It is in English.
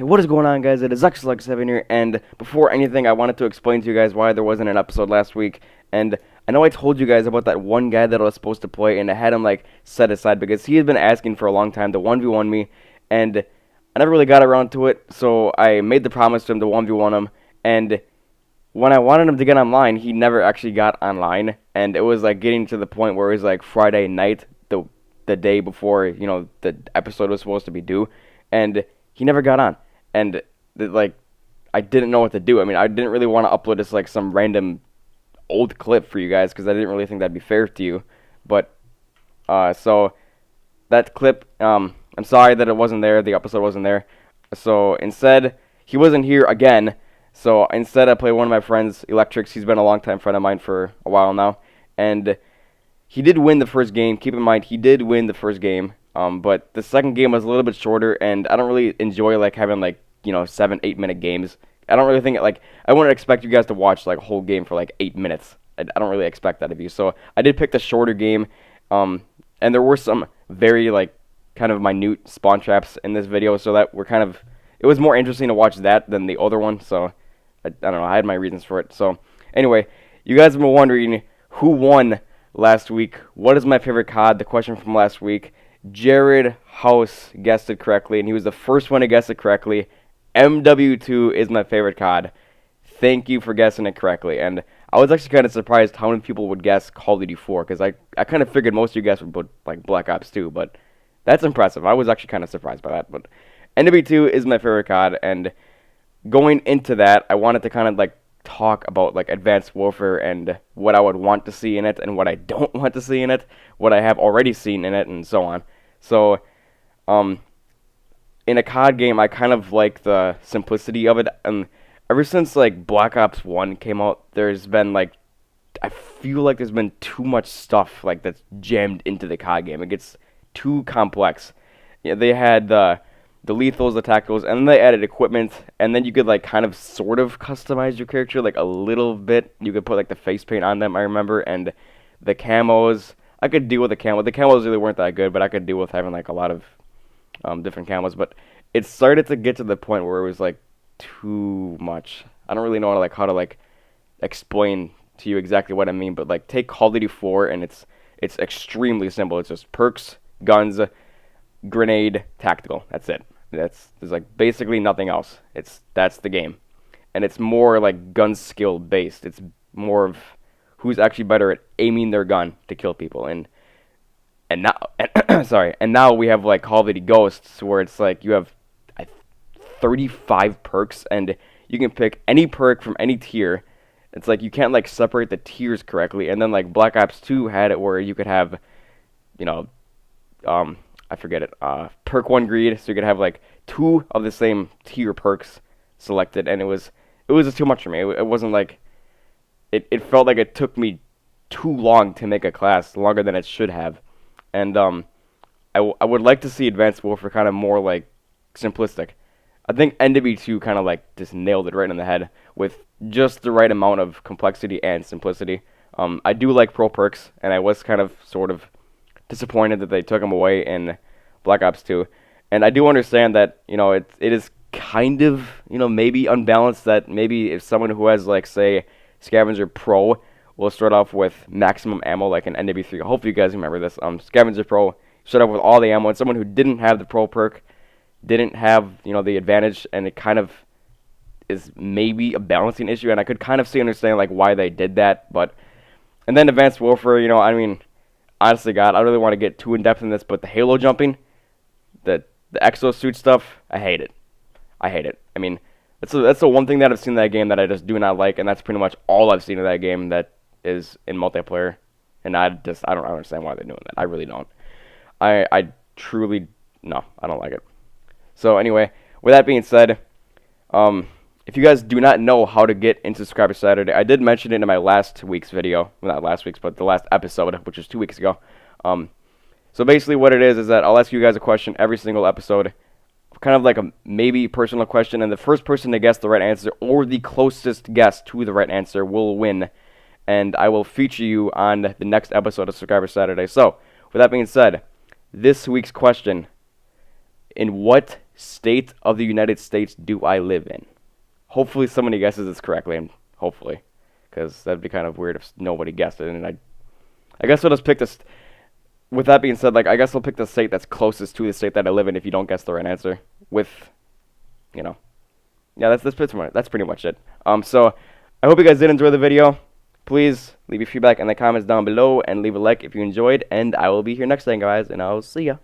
What is going on, guys? It is iXxElectriikzxI here, and before anything, I wanted to explain to you guys why there wasn't an episode last week. And I know I told you guys about that one guy that I was supposed to play, and I had him like set aside because he had been asking for a long time to 1v1 me, and I never really got around to it. So I made the promise to him to 1v1 him, and when I wanted him to get online, he never actually got online, and it was like getting to the point where it was like Friday night, the day before the episode was supposed to be due, and he never got on, and I didn't know what to do. I mean, I didn't really want to upload this like some random old clip for you guys because I didn't really think that'd be fair to you. But so that clip, I'm sorry that it wasn't there. The episode wasn't there. So instead, he wasn't here again. So instead, I played one of my friends, iXxElectriikzxI. He's been a long-time friend of mine for a while now, and he did win the first game. Keep in mind, he did win the first game. But the second game was a little bit shorter, and I don't really enjoy like having 7-8 minute games. I don't really think I wouldn't expect you guys to watch like a whole game for like 8 minutes. I don't really expect that of you. So I did pick the shorter game, and there were some very kind of minute spawn traps in this video, so that were it was more interesting to watch that than the other one. So I don't know. I had my reasons for it. So anyway, you guys have been wondering who won last week. What is my favorite COD? The question from last week. Jared House guessed it correctly, and he was the first one to guess it correctly. MW2 is my favorite COD. Thank you for guessing it correctly. And I was actually kind of surprised how many people would guess Call of Duty 4, because I kind of figured most of you guys would put like Black Ops 2, but that's impressive. I was actually kind of surprised by that. But MW2 is my favorite COD, and going into that, I wanted to kind of talk about Advanced Warfare and what I would want to see in it and what I don't want to see in it, what I have already seen in it, and so on. So, in a COD game, I kind of like the simplicity of it, and ever since Black Ops 1 came out, there's been I feel like there's been too much stuff that's jammed into the COD game. It gets too complex. Yeah, they had the lethals, the tacticals, and then they added equipment, and then you could kind of sort of customize your character a little bit. You could put the face paint on them, I remember, and the camos. I could deal with the camo. The camos really weren't that good, but I could deal with having a lot of different camos. But it started to get to the point where it was too much. I don't really know how to explain to you exactly what I mean, but take Call of Duty 4, and it's extremely simple. It's just perks, guns, grenade, tactical. That's it. There's basically nothing else. That's the game, and it's more gun skill based. It's more of who's actually better at aiming their gun to kill people. And now we have Call of Duty Ghosts, where it's you have 35 perks, and you can pick any perk from any tier. It's you can't separate the tiers correctly. And then Black Ops 2 had it where you could have I forget it, perk 1 greed, so you could have 2 of the same tier perks selected, and it was just too much for me. It wasn't it felt like it took me too long to make a class, longer than it should have. And I would like to see Advanced Warfare kind of more simplistic. I think NW2 kind of just nailed it right on the head with just the right amount of complexity and simplicity. I do like pro perks, and I was kind of sort of disappointed that they took them away in Black Ops 2. And I do understand that it is kind of maybe unbalanced, that maybe if someone who has say Scavenger Pro will start off with maximum ammo in NW3. Hopefully you guys remember this. Scavenger Pro start off with all the ammo, and someone who didn't have the pro perk didn't have the advantage, and it kind of is maybe a balancing issue, and I could kind of understand why they did that. But and then Advanced Warfare, I mean, honestly, God, I don't really want to get too in depth in this, but the Halo jumping, the exosuit stuff, I hate it. I mean, that's the one thing that I've seen in that game that I just do not like, and that's pretty much all I've seen in that game that is in multiplayer. And I don't understand why they're doing that. I really don't. I truly, no, I don't like it. So anyway, with that being said, if you guys do not know how to get into Subscriber Saturday, I did mention it in my last week's video. Well, not last week's, but the last episode, which was 2 weeks ago. So basically what it is that I'll ask you guys a question every single episode, kind of a maybe personal question, and the first person to guess the right answer, or the closest guess to the right answer, will win. And I will feature you on the next episode of Subscriber Saturday. So, with that being said, this week's question: in what state of the United States do I live in? Hopefully somebody guesses this correctly, and hopefully, because that'd be kind of weird if nobody guessed it. And I guess we'll just pick this. With that being said, like, I guess we'll pick the state that's closest to the state that I live in if you don't guess the right answer. With, you know, yeah, that's pretty much it. So I hope you guys did enjoy the video. Please leave your feedback in the comments down below and leave a like if you enjoyed. And I will be here next time, guys, and I'll see ya.